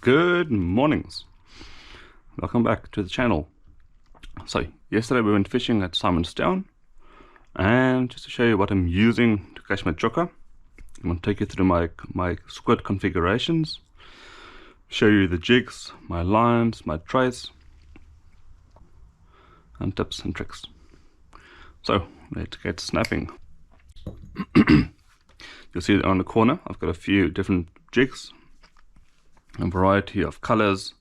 Good mornings. Welcome back to the channel. So yesterday we went fishing at Simonstown, and just to show you what I'm using to catch my choker, I'm going to take you through my squid configurations, show you the jigs, my lines, my trace, and tips and tricks. So let's get snapping. You'll see on the corner I've got a few different jigs, a variety of colors.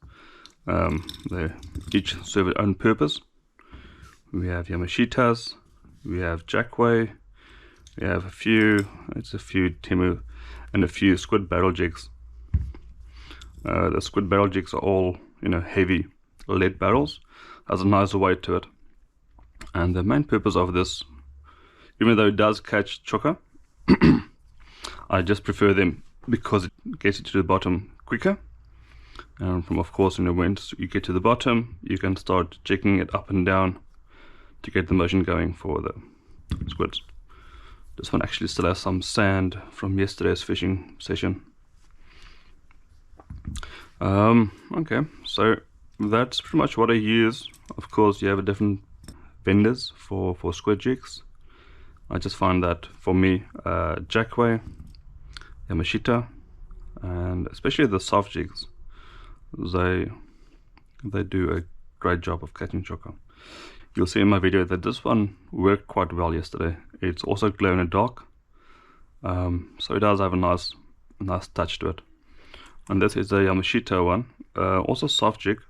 They each serve their own purpose. We have Yamashitas, we have Jackway, we have a few Temu, and a few squid barrel jigs. The squid barrel jigs are all, heavy lead barrels. Has a nicer weight to it. And the main purpose of this, even though it does catch choker, I just prefer them because it gets it to the bottom quicker. And of course, once you get to the bottom, you can start jigging it up and down to get the motion going for the squids. This one actually still has some sand from yesterday's fishing session. Okay, so that's pretty much what I use. Of course, you have different vendors for squid jigs. I just find that for me, Jackway, Yamashita, and especially the soft jigs, they do a great job of catching choker. You'll see in my video that this one worked quite well yesterday. It's also glow in the dark, so it does have a nice touch to it. And this is a Yamashita one, also soft jig,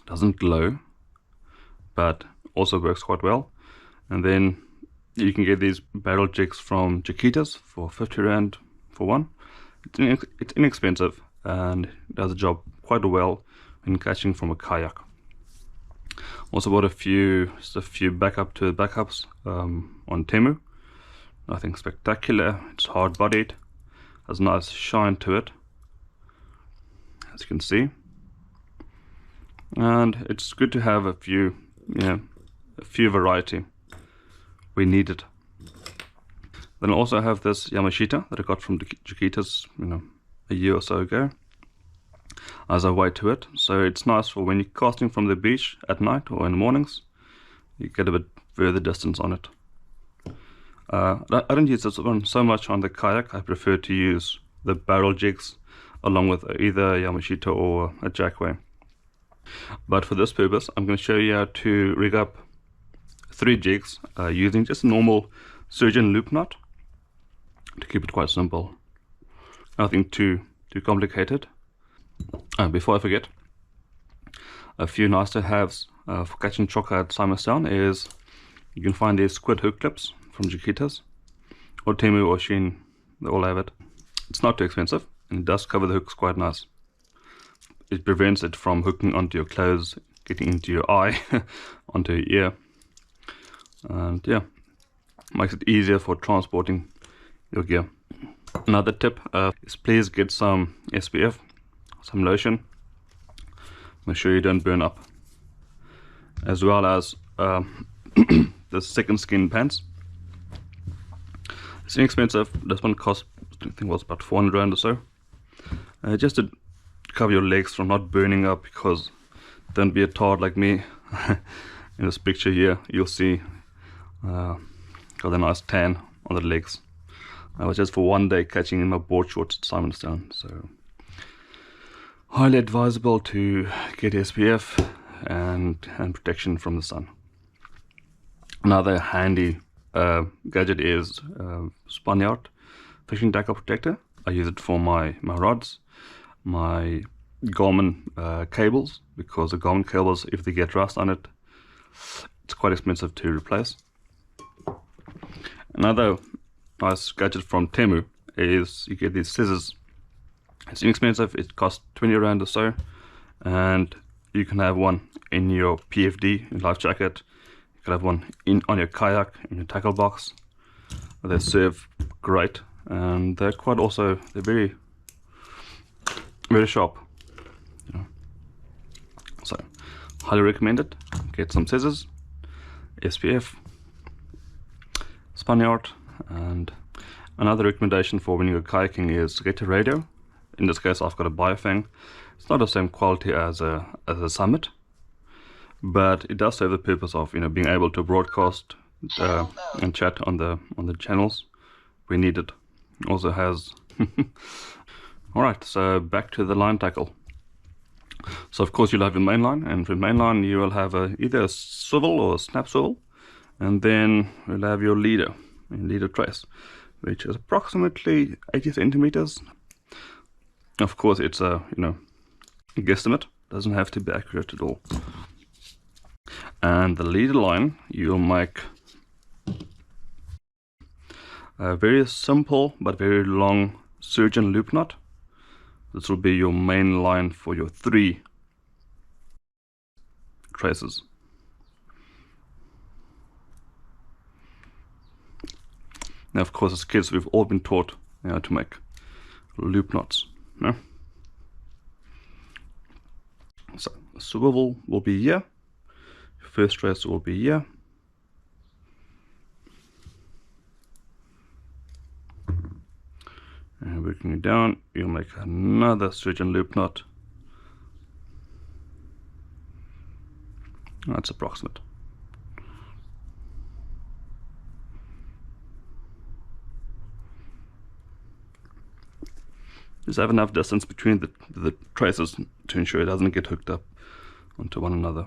doesn't glow, but also works quite well. And then you can get these barrel jigs from Chiquitas for 50 Rand for one. It's inexpensive and does the job quite well in catching from a kayak. Also bought just a few backups on Temu. Nothing spectacular. It's hard bodied, has a nice shine to it, as you can see, and it's good to have a few variety. We need it. Then I also have this Yamashita that I got from the Chiquitas, a year or so ago. As a weight to it, so it's nice for when you're casting from the beach at night or in the mornings. You get a bit further distance on it. I don't use this one so much on the kayak. I prefer to use the barrel jigs along with either Yamashita or a Jackway. But for this purpose, I'm going to show you how to rig up 3 jigs using just a normal surgeon loop knot to keep it quite simple. Nothing too complicated. Before I forget, a few nice to haves for catching choker at Simonstown is you can find these squid hook clips from Chiquitas or Temu or Shein. They all have it. It's not too expensive and it does cover the hooks quite nice. It prevents it from hooking onto your clothes, getting into your eye, onto your ear, and yeah, makes it easier for transporting your gear. Another tip is please get some SPF, some lotion. Make sure you don't burn up, as well as the second skin pants. It's inexpensive. This one cost, I think it was about 400 Rand or so, just to cover your legs from not burning up, because don't be a tard like me. In this picture here you'll see got a nice tan on the legs. I was just for one day catching in my board shorts at Simonstown, so highly advisable to get SPF and protection from the sun. Another handy gadget is Spaniard fishing tackle protector. I use it for my rods, my Garmin cables, because the Garmin cables, if they get rust on it, it's quite expensive to replace. Another nice gadget from Temu is you get these scissors. It's inexpensive, it costs 20 Rand or so, and you can have one in your PFD, in life jacket. You can have one on your kayak, in your tackle box. They serve great, and they're very, very sharp. So, highly recommend it. Get some scissors, SPF, Spaniard, and another recommendation for when you go kayaking is get a radio in this case I've got a Biofang. It's not the same quality as a Summit, but it does serve the purpose of, you know, being able to broadcast and chat on the channels we need it. Also has alright, so back to the line tackle. So of course you'll have your main line, and for main line you will have either a swivel or a snap swivel, and then you'll have your leader trace, which is approximately 80 centimeters. Of course it's a, you know, a guesstimate, doesn't have to be accurate at all. And the leader line, you'll make a very simple but very long surgeon loop knot. This will be your main line for your 3 traces. Now of course as kids we've all been taught, you know, to make loop knots. No? So the swivel will be here, your first trace will be here, and working it down, you'll make another surgeon loop knot. That's approximate. Just have enough distance between the traces to ensure it doesn't get hooked up onto one another.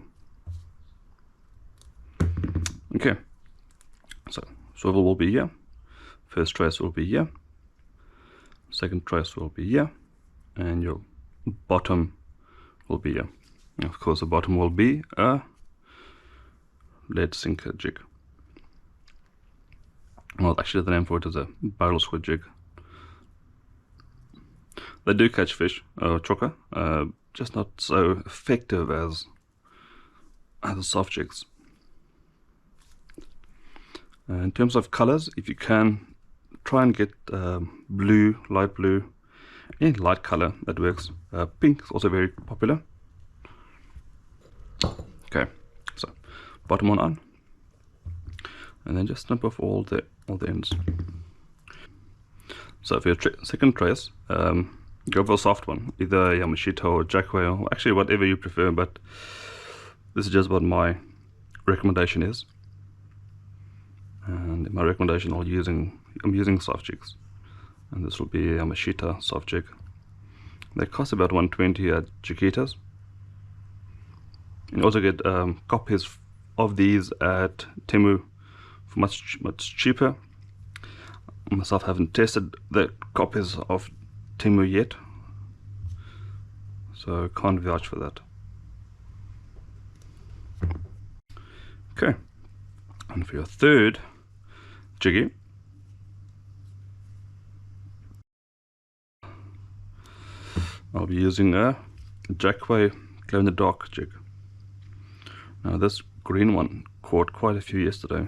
Okay, so swivel will be here, first trace will be here, second trace will be here, and your bottom will be here. And of course the bottom will be a lead sinker jig. Well, actually the name for it is a barrel squid jig. They do catch fish, choker, just not so effective as the soft jigs. In terms of colors, if you can, try and get blue, light blue, any light color that works. Pink is also very popular. Okay, so bottom one on, and then just snip off all the ends. So for your second trace, go for a soft one, either Yamashita or Jackway, or actually whatever you prefer, but this is just what my recommendation is. And in my recommendation I'm using soft jigs, and this will be a Yamashita soft jig. They cost about 120 at Chiquitas. You can also get copies of these at Temu for much cheaper. I myself haven't tested the copies of Temu yet, so can't vouch for that. Okay, and for your third jiggy, I'll be using a Jackway glow in the dark jig. Now this green one caught quite a few yesterday.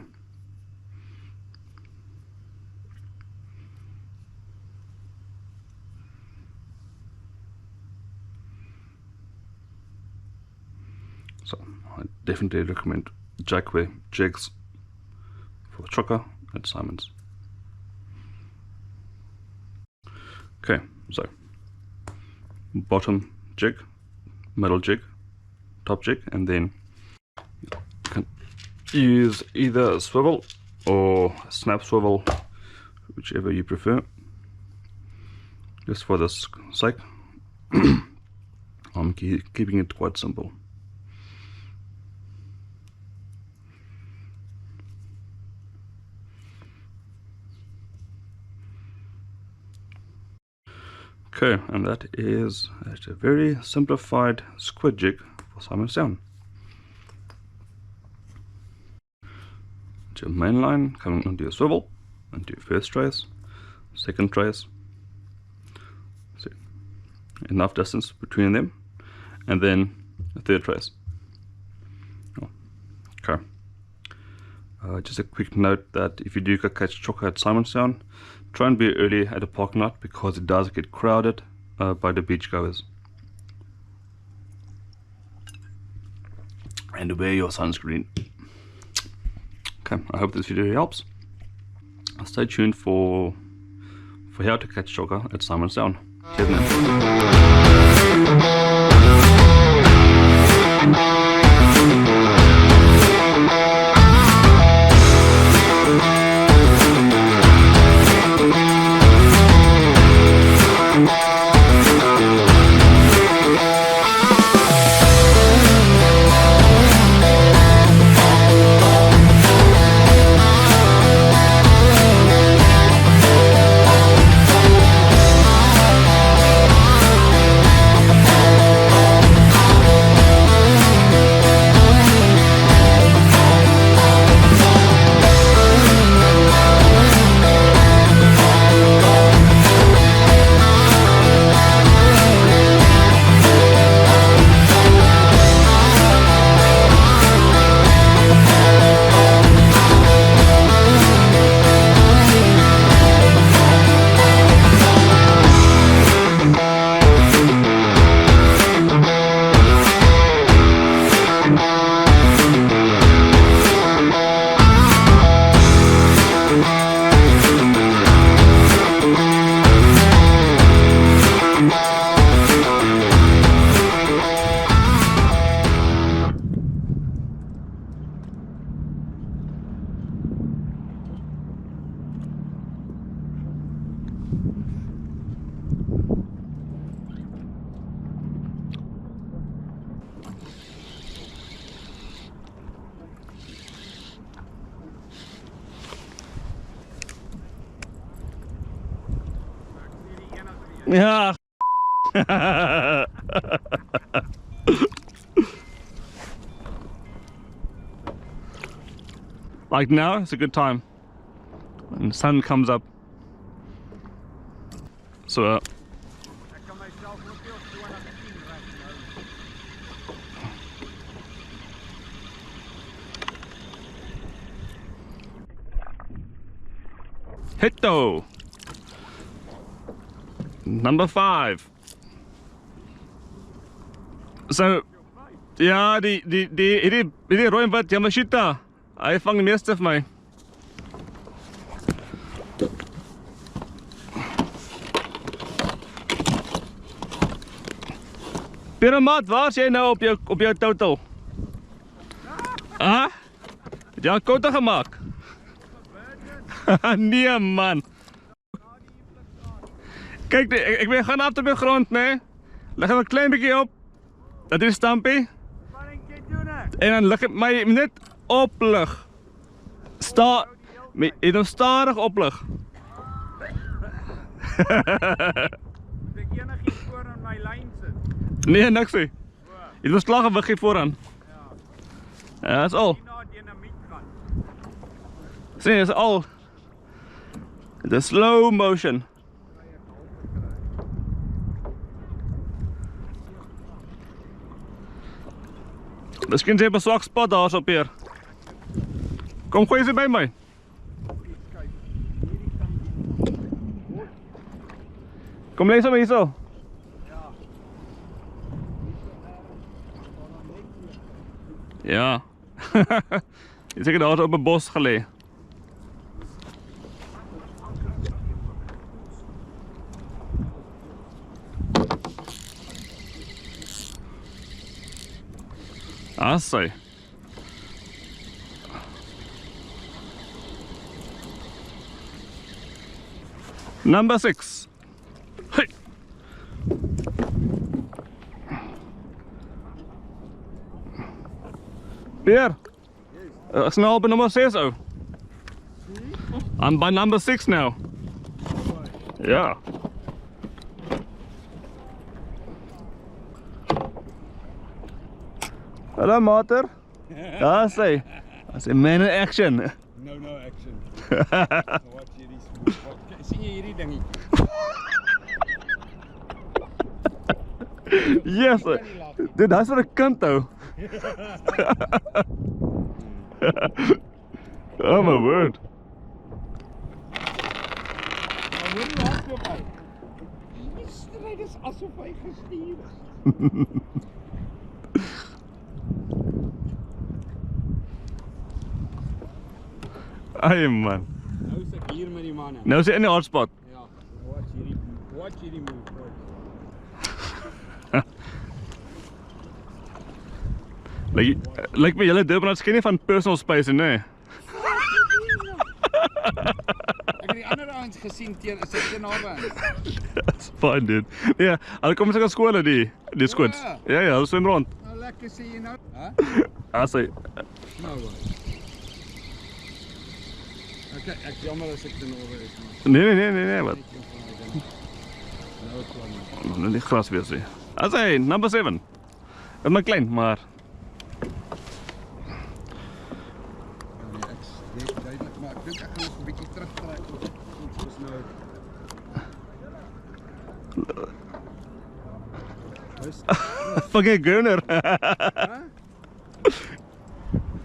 So I definitely recommend Jackway jigs for choker at Simon's. Okay, so bottom jig, middle jig, top jig, and then you can use either a swivel or a snap swivel, whichever you prefer. Just for this sake, I'm keeping it quite simple. Okay, and that is a very simplified squid jig for Simonstown. Your main line coming onto your swivel, onto your first trace, second trace. So enough distance between them, and then a third trace. Okay. Just a quick note that if you do catch choker at Simonstown, try and be early at the parking lot because it does get crowded by the beachgoers. And wear your sunscreen. Okay, I hope this video helps. Stay tuned for how to catch choker at Simonstown. Cheers, man. Ja. Like now, it's a good time. When the sun comes up. So Hito. Number 5. So, ja, die rooi wat Yamashita. Hy vang die meeste vir my. Pyramid, waar is jy nou op jou total? Ah? Het jy 'n koute gemaak? Nee man. Kijk, ik ben gaan af op de grond, nee. Leg hem een klein beetje op. Dat is stampie. En dan leg ik mij net oplig. Je doet stadig oplig. Ik enig iets voor aan mijn lijn zit. Nee, niks nie. Je doet slag en weggie vooraan. Ja, dat is al. Zie, dat is al. De slow motion. Miskien jy 'n swak spot daar op hier. Kom gooi jy by my. Kom lees hom hierso. Ja. Jy seker daar op 'n bos gelê. I see. Number 6. Hey. Pierre. Yes. It's now by number 6. Oh. I'm by number 6 now. Yeah. Hello, Mater. I say man in action. No action. Watch hierdie smooth. Sien jy hierdie dingie? Yes. Dude, that's for a kant though. Oh my word. Maar hoe die hardloop uit? Die stryd is asof hy gestuur is. Ai man. Nou is ek hier met die manne. Nou is hy in die hotspot. Ja, watch hierdie move. Lyk my julle Durbaners ken nie van personal space nie. Ek het die ander ouens gesien teen, is dit te naby aan? That's fine, dude. Ja, hulle kom seker skole die squids. Ja, ja, hulle swem rond. Nou lekker sê jy nou. Hæ? Asai. Nou wat? Ek jammer as ek te naby is, maar. Nee, wat? Nou klaar. Nou die gras weer sê. Asai, number 7. Dit maar klein, maar Duidelik, maar ek dink ek gaan nog 'n bietjie terugtrek. Ons is nou. fucking gunner.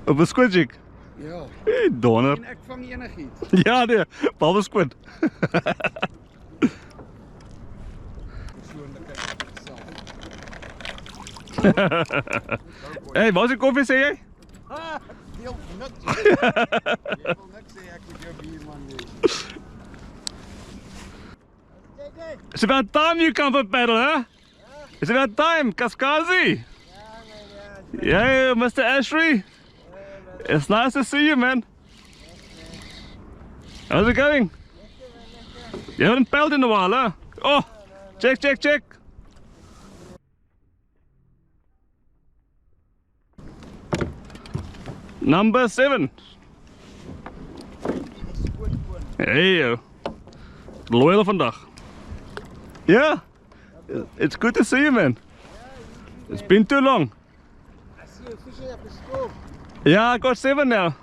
Op 'n squid jig. Ja. Hey, donor. En ek vang enigiets. Ja, nee, behalwe squid. Persoonlike self. Hey, waar is die koffie sê jy? Deel niks. Jy wil niks sê ek moet jou buurman wees. It's about time you come for paddle, huh? It's about time, Kaskazi. Yeah, Mr. Ashry. It's nice to see you, man. How's it going? You haven't paddled in a while, huh? Oh, check. Number 7. Hey, yo. Loyal vandag. Yeah, it's good to see you, man. It's been too long. I see you fishing up the scope. Yeah, I got 7 now.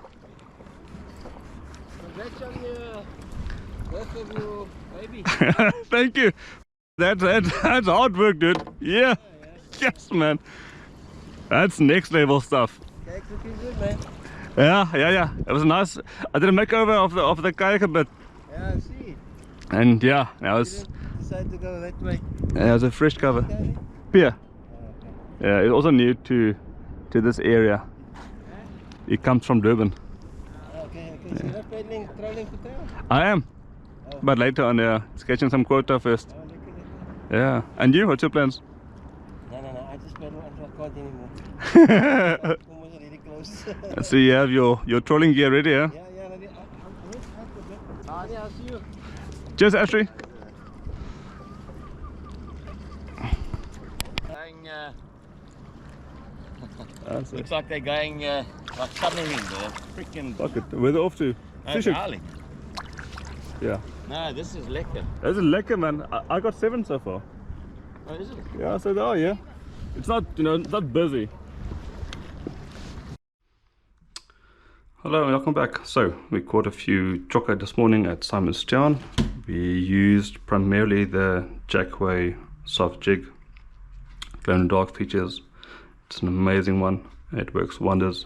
Congrats on your birth of your baby. Thank you. That's hard work, dude. Yeah. Yes, man. That's next level stuff. Kijk, looking good, man. Yeah. It was nice. I did a makeover of the kayak a bit, Yeah, I see. and yeah, it was Decided to go that way. a fresh cover. Okay. Beer. Okay. Yeah, it's also new to this area. It comes from Durban. Okay. So you're not paddling, trolling for tail? I am, Oh. but later on, yeah, it's catching some quota first. Oh, look at Yeah. And you? What's your plans? that. No. I just paddle until I can't anymore. Almost really close. So you have your trolling gear ready, yeah? Yeah. I'll see you. Cheers, Ashley. Going, That's looks like they're going like submarine. They're freaking. Fuck it. Where they off to? Fishing. Darling. Yeah. No, this is lekker. That's a lekker, man. I got 7 so far. Oh, is it? Yeah, so they are, yeah. It's not, not busy. Hello and welcome back. So we caught a few chokka this morning at Simonstown. We used primarily the Jackway soft jig. Glow in the dark features. It's an amazing one. It works wonders.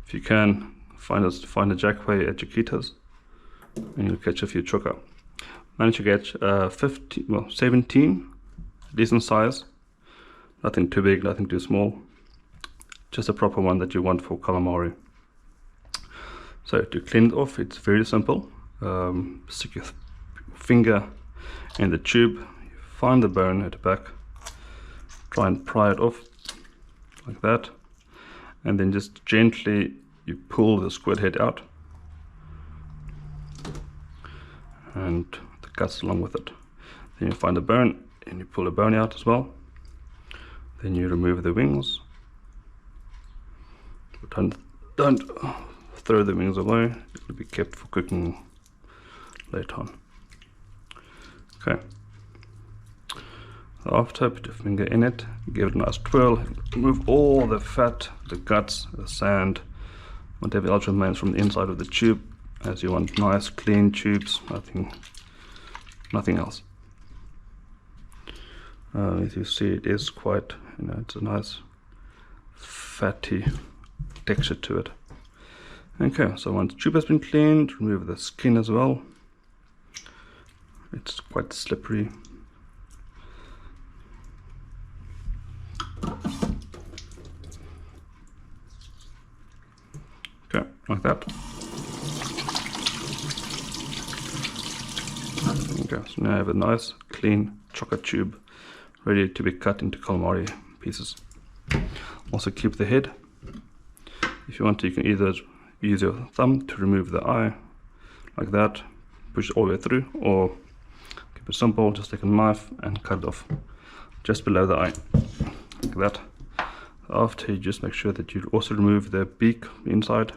If you can find a Jackway at Chiquita's, and you'll catch a few chokka. Managed to catch 17, decent size. Nothing too big, nothing too small. Just a proper one that you want for calamari. So to clean it off, it's very simple. Stick your finger in the tube, find the bone at the back, try and pry it off like that, and then just gently you pull the squid head out and the guts along with it. Then you find the bone and you pull the bone out as well. Then you remove the wings. Don't throw the wings away, it will be kept for cooking later on. Okay. After, put your finger in it, give it a nice twirl, remove all the fat, the guts, the sand, whatever else remains from the inside of the tube, as you want nice clean tubes, nothing else. As you see, it is quite, it's a nice fatty texture to it. Okay, so once the tube has been cleaned, remove the skin as well. It's quite slippery. Okay, like that. Okay, so now I have a nice clean chocolate tube ready to be cut into calamari pieces. Also keep the head If you want to, you can either use your thumb to remove the eye, like that, push it all the way through, or keep it simple, just take a knife and cut it off just below the eye, like that. After, you just make sure that you also remove the beak inside.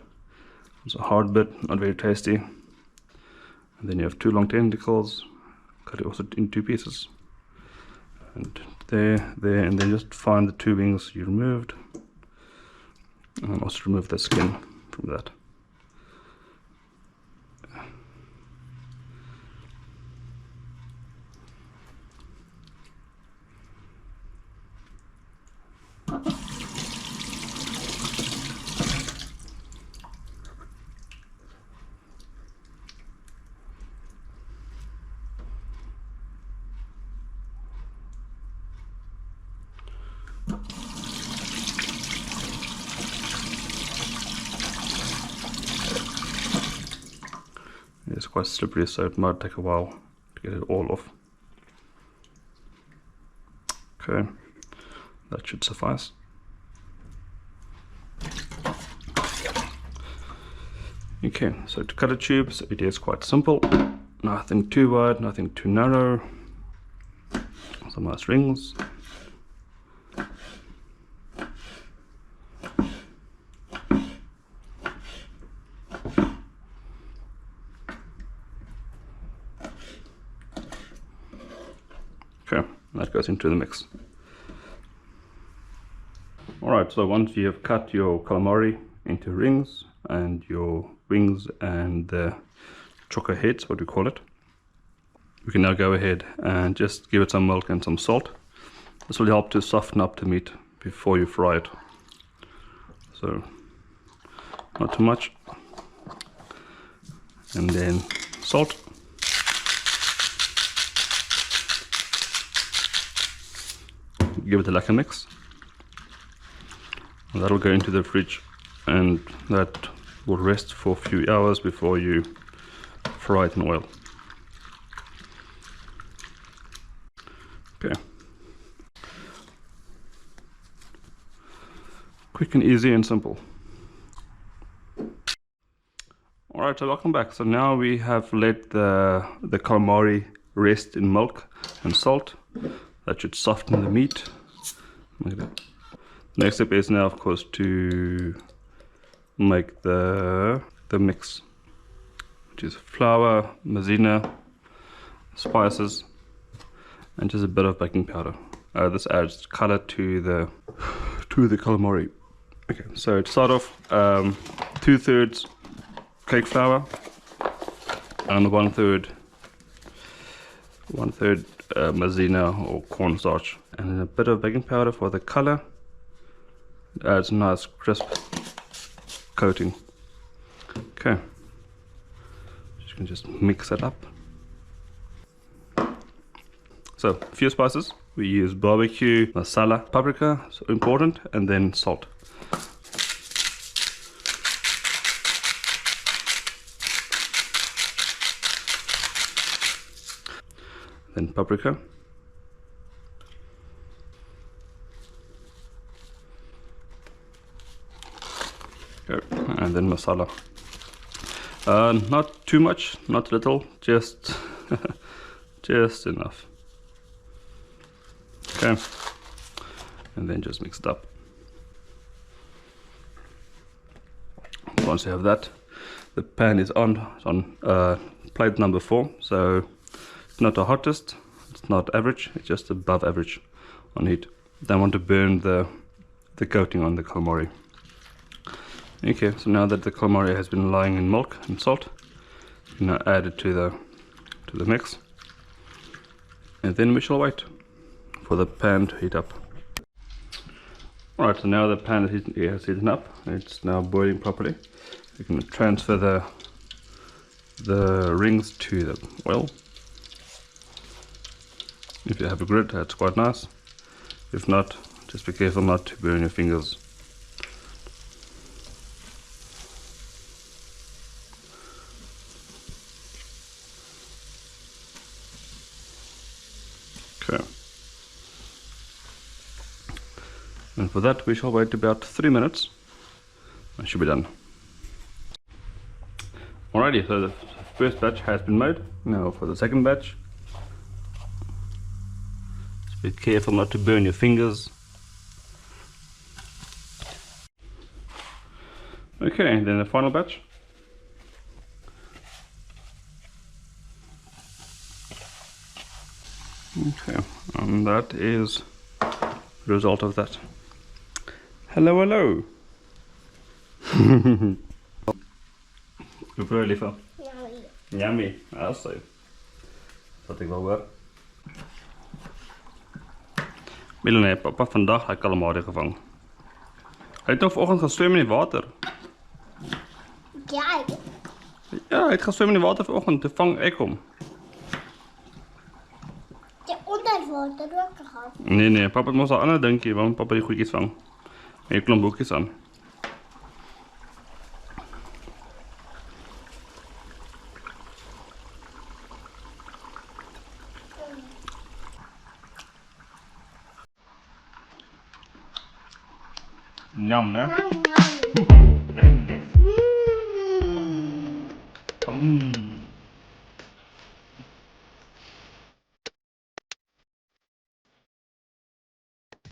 It's a hard bit, not very tasty. And then you have two long tentacles, cut it also in two pieces. And there, and then just find the two wings you removed. And also remove the skin from that. It's quite slippery, so it might take a while to get it all off. Okay, that should suffice. Okay, so to cut a tube, so it is quite simple. Nothing too wide, nothing too narrow. Some nice rings. Okay, that goes into the mix. Alright, so once you have cut your calamari into rings and your wings and the choco heads, what we call it, we can now go ahead and just give it some milk and some salt. This will help to soften up the meat before you fry it. So, not too much. And then salt. Give it a lacquer mix, and that'll go into the fridge, and that will rest for a few hours before you fry it in oil. Okay, quick and easy and simple. Alright, so welcome back. So now we have let the calamari rest in milk and salt. That should soften the meat. Next step is now, of course, to make the mix, which is flour, maizena, spices, and just a bit of baking powder. This adds color to the calamari. Okay, so to start off, 2/3 cake flour and 1/3 maizena or cornstarch, and then a bit of baking powder for the color. It adds a nice crisp coating. Okay, you can just mix it up. So a few spices. We use barbecue, masala, paprika, so important, and then salt. Then paprika. And then masala. Not too much, not little, just just enough. Okay, and then just mix it up. Once you have that, the pan is on plate number 4, so it's not the hottest, it's not average, it's just above average on heat. Don't want to burn the coating on the calamari. Okay, so now that the calamari has been lying in milk and salt, you can now add it to the mix, and then we shall wait for the pan to heat up. Alright, so now the pan has heated up, it's now boiling properly. You can transfer the rings to the oil. If you have a grid, that's quite nice. If not, just be careful not to burn your fingers. Okay. And for that we shall wait about 3 minutes. That should be done. Alrighty, so the first batch has been made. Now for the second batch. Just be careful not to burn your fingers. Okay, then the final batch. Okay, and that is the result of that. Hello, hello. Hoeveel liever? Yummy. Also. Wat ik wel hoor. Milan heeft papa vandaag een calamari gevangen. Hij heeft nog vanochtend gaan zwemmen in het water. Ja, Ja, hij heeft gaan zwemmen in het water vanochtend. Toen vang ik hem. je onder het water ook gehad. Nee, papa moest al ander denken waarom papa die goedjes vang. En je klomp boekjes aan. Yum, hè? Yum, yum.